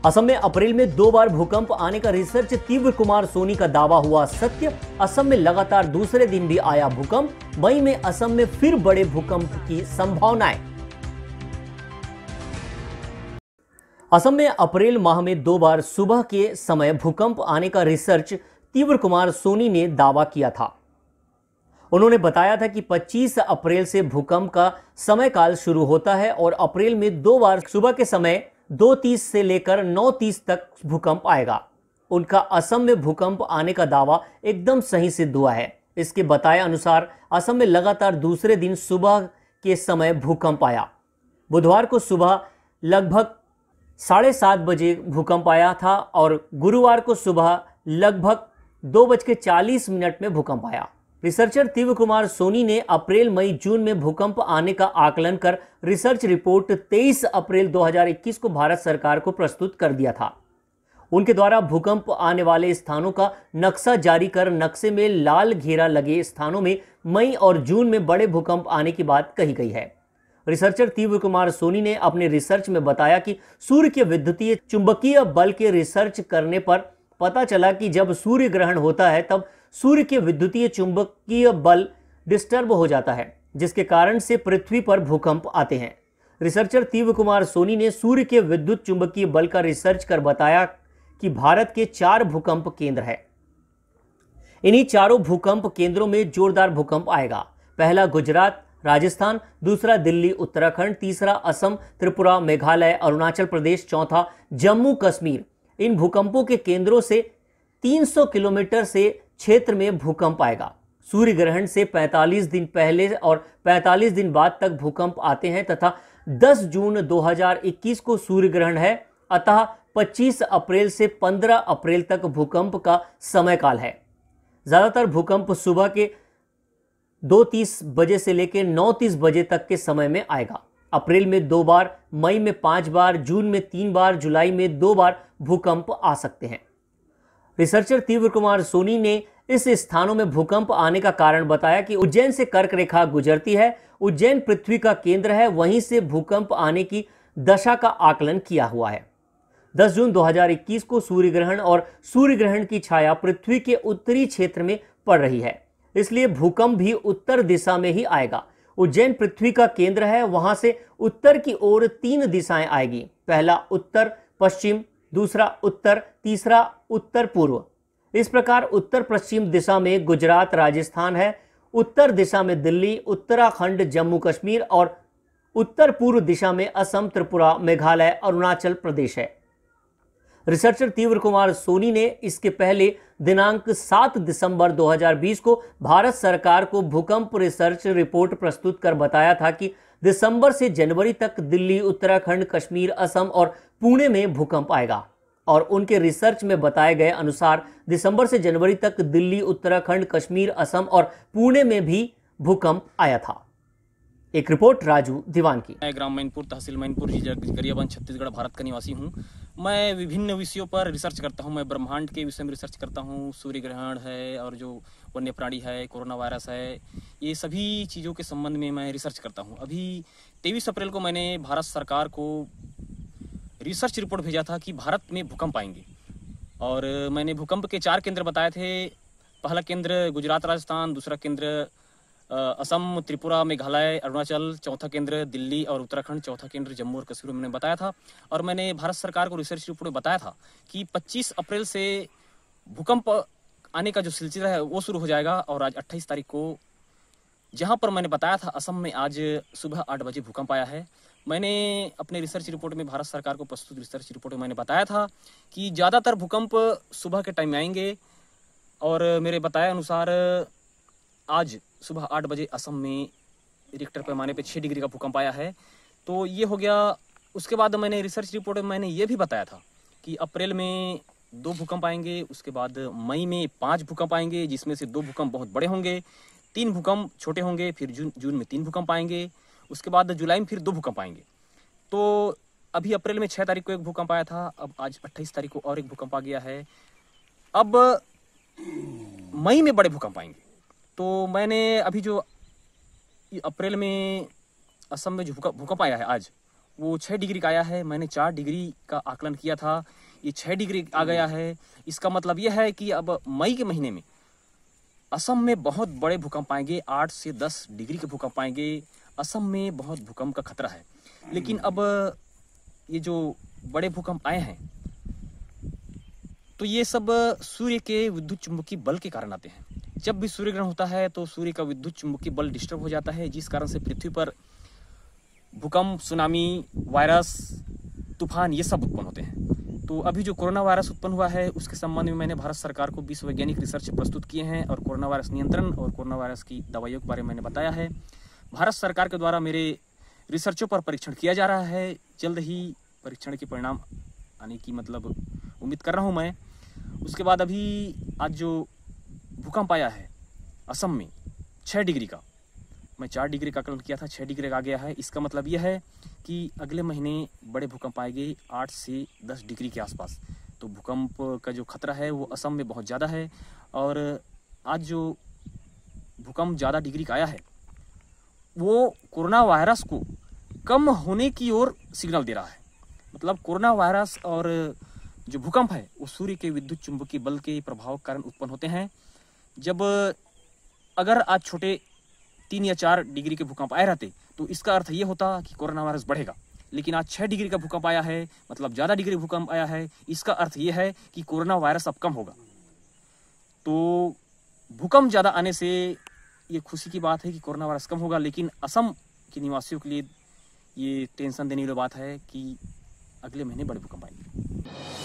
असम में अप्रैल में 2 बार भूकंप आने का रिसर्च तीव्र कुमार सोनी का दावा हुआ सत्य। असम में लगातार दूसरे दिन भी आया भूकंप। मई में असम में फिर बड़े भूकंप की संभावनाएं। असम में अप्रैल माह में 2 बार सुबह के समय भूकंप आने का रिसर्च तीव्र कुमार सोनी ने दावा किया था। उन्होंने बताया था कि 25 अप्रैल से भूकंप का समय काल शुरू होता है और अप्रैल में 2 बार सुबह के समय 2:30 से लेकर 9:30 तक भूकंप आएगा। उनका असम में भूकंप आने का दावा एकदम सही सिद्ध हुआ है। इसके बताए अनुसार असम में लगातार दूसरे दिन सुबह के समय भूकंप आया। बुधवार को सुबह लगभग 7:30 बजे भूकंप आया था और गुरुवार को सुबह लगभग 2:40 में भूकंप आया। रिसर्चर तीव्र कुमार सोनी ने अप्रैल, मई, जून में भूकंप आने का आकलन कर रिसर्च रिपोर्ट 23 अप्रैल 2021 को भारत सरकार को प्रस्तुत कर दिया था। उनके द्वारा भूकंप आने वाले स्थानों का नक्शा जारी कर नक्शे में लाल घेरा लगे स्थानों में मई और जून में बड़े भूकंप आने की बात कही गई है। रिसर्चर तीव्र कुमार सोनी ने अपने रिसर्च में बताया कि सूर्य के विद्युतीय चुंबकीय बल के रिसर्च करने पर पता चला कि जब सूर्य ग्रहण होता है तब सूर्य के विद्युतीय चुंबकीय बल डिस्टर्ब हो जाता है, जिसके कारण से पृथ्वी पर भूकंप आते हैं। रिसर्चर तीव्र कुमार सोनी ने सूर्य के विद्युत चुंबकीय बल का रिसर्च कर बताया कि भारत के 4 भूकंप केंद्र है। इन्हीं चारों भूकंप केंद्रों में जोरदार भूकंप आएगा। पहला गुजरात, राजस्थान, दूसरा दिल्ली, उत्तराखंड, तीसरा असम, त्रिपुरा, मेघालय, अरुणाचल प्रदेश, चौथा जम्मू कश्मीर। इन भूकंपों के केंद्रों से 300 किलोमीटर से क्षेत्र में भूकंप आएगा। सूर्य ग्रहण से 45 दिन पहले और 45 दिन बाद तक भूकंप आते हैं तथा 10 जून 2021 को सूर्य ग्रहण है। अतः 25 अप्रैल से 15 अप्रैल तक भूकंप का समय काल है। ज्यादातर भूकंप सुबह के 2:30 बजे से लेकर 9:30 बजे तक के समय में आएगा। अप्रैल में 2 बार, मई में 5 बार, जून में 3 बार, जुलाई में 2 बार भूकंप आ सकते हैं। रिसर्चर तीव्र कुमार सोनी ने इस स्थानों में भूकंप आने का कारण बताया कि उज्जैन से कर्क रेखा गुजरती है। उज्जैन पृथ्वी का केंद्र है, वहीं से भूकंप आने की दशा का आकलन किया हुआ है। 10 जून 2021 को सूर्य ग्रहण और सूर्य ग्रहण की छाया पृथ्वी के उत्तरी क्षेत्र में पड़ रही है, इसलिए भूकंप भी उत्तर दिशा में ही आएगा। उज्जैन पृथ्वी का केंद्र है, वहां से उत्तर की ओर 3 दिशाएं आएगी। पहला उत्तर पश्चिम, दूसरा उत्तर, तीसरा उत्तर पूर्व। इस प्रकार उत्तर पश्चिम दिशा में गुजरात, राजस्थान है, उत्तर दिशा में दिल्ली, उत्तराखंड, जम्मू कश्मीर और उत्तर पूर्व दिशा में असम, त्रिपुरा, मेघालय, अरुणाचल प्रदेश है। रिसर्चर तीव्र कुमार सोनी ने इसके पहले दिनांक 7 दिसंबर 2020 को भारत सरकार को भूकंप रिसर्च रिपोर्ट प्रस्तुत कर बताया था कि दिसंबर से जनवरी तक दिल्ली, उत्तराखंड, कश्मीर, असम और पुणे में भूकंप आएगा। और उनके रिसर्च में बताए गए अनुसार दिसंबर से जनवरी तक दिल्ली, उत्तराखंड, कश्मीर, असम और पुणे में भी भूकंप आया था। एक रिपोर्ट राजू दीवान की। मैं ग्राम मैनपुर, तहसील मैनपुर, गरियाबंद, छत्तीसगढ़, भारत का निवासी हूँ। मैं विभिन्न विषयों पर रिसर्च करता हूँ। मैं ब्रह्मांड के विषय में रिसर्च करता हूँ, सूर्य ग्रहण है और जो वन्य प्राणी है, कोरोना वायरस है, ये सभी चीज़ों के संबंध में मैं रिसर्च करता हूँ। अभी 23 अप्रैल को मैंने भारत सरकार को रिसर्च रिपोर्ट भेजा था कि भारत में भूकंप आएंगे और मैंने भूकंप के 4 केंद्र बताए थे। पहला केंद्र गुजरात, राजस्थान, दूसरा केंद्र असम, त्रिपुरा, मेघालय, अरुणाचल, चौथा केंद्र दिल्ली और उत्तराखंड, चौथा केंद्र जम्मू और कश्मीर मैंने बताया था। और मैंने भारत सरकार को रिसर्च रिपोर्ट में बताया था कि 25 अप्रैल से भूकंप आने का जो सिलसिला है वो शुरू हो जाएगा। और आज 28 तारीख को जहां पर मैंने बताया था असम में आज सुबह 8 बजे भूकंप आया है। मैंने अपने रिसर्च रिपोर्ट में भारत सरकार को प्रस्तुत रिसर्च रिपोर्ट में मैंने बताया था कि ज़्यादातर भूकंप सुबह के टाइम में आएंगे। और मेरे बताए अनुसार आज सुबह 8 बजे असम में रिक्टर पैमाने पे 6 डिग्री का भूकंप आया है। तो ये हो गया। उसके बाद मैंने रिसर्च रिपोर्ट में मैंने ये भी बताया था कि अप्रैल में 2 भूकंप आएंगे, उसके बाद मई में 5 भूकंप आएंगे, जिसमें से 2 भूकंप बहुत बड़े होंगे, 3 भूकंप छोटे होंगे, फिर जून में 3 भूकंप आएंगे, उसके बाद जुलाई में फिर 2 भूकंप आएंगे। तो अभी अप्रैल में 6 तारीख को एक भूकंप आया था, अब आज 28 तारीख को और एक भूकंप आ गया है। अब मई में बड़े भूकंप आएंगे। तो मैंने अभी जो अप्रैल में असम में जो भूकंप आया है आज, वो 6 डिग्री का आया है। मैंने 4 डिग्री का आकलन किया था, ये 6 डिग्री आ गया है। इसका मतलब यह है कि अब मई के महीने में असम में बहुत बड़े भूकंप आएंगे, 8 से 10 डिग्री के भूकंप आएंगे। असम में बहुत भूकंप का खतरा है। लेकिन अब ये जो बड़े भूकंप आए हैं तो ये सब सूर्य के विद्युत चुंबकीय बल के कारण आते हैं। जब भी सूर्य ग्रहण होता है तो सूर्य का विद्युत चुंबकीय बल डिस्टर्ब हो जाता है, जिस कारण से पृथ्वी पर भूकंप, सुनामी, वायरस, तूफान ये सब उत्पन्न होते हैं। तो अभी जो कोरोना वायरस उत्पन्न हुआ है उसके संबंध में मैंने भारत सरकार को 20 वैज्ञानिक रिसर्च प्रस्तुत किए हैं और कोरोना वायरस नियंत्रण और कोरोना वायरस की दवाइयों के बारे में मैंने बताया है। भारत सरकार के द्वारा मेरे रिसर्चों पर परीक्षण किया जा रहा है। जल्द ही परीक्षण के परिणाम आने की उम्मीद कर रहा हूँ मैं। उसके बाद अभी आज जो भूकंप आया है असम में 6 डिग्री का, मैं 4 डिग्री का आकलन किया था, 6 डिग्री का आ गया है। इसका मतलब यह है कि अगले महीने बड़े भूकंप आएंगे 8 से 10 डिग्री के आसपास। तो भूकंप का जो खतरा है वो असम में बहुत ज़्यादा है। और आज जो भूकंप ज़्यादा डिग्री का आया है वो कोरोना वायरस को कम होने की ओर सिग्नल दे रहा है। मतलब कोरोना वायरस और जो भूकंप है वो सूर्य के विद्युत चुंबकीय बल के प्रभाव के कारण उत्पन्न होते हैं। जब अगर आज छोटे 3 या 4 डिग्री के भूकंप आए रहते तो इसका अर्थ ये होता कि कोरोना वायरस बढ़ेगा। लेकिन आज 6 डिग्री का भूकंप आया है, मतलब ज़्यादा डिग्री भूकंप आया है, इसका अर्थ ये है कि कोरोना वायरस अब कम होगा। तो भूकंप ज़्यादा आने से ये खुशी की बात है कि कोरोना वायरस कम होगा, लेकिन असम के निवासियों के लिए ये टेंशन देने वाली बात है कि अगले महीने बड़े भूकंप आएंगे।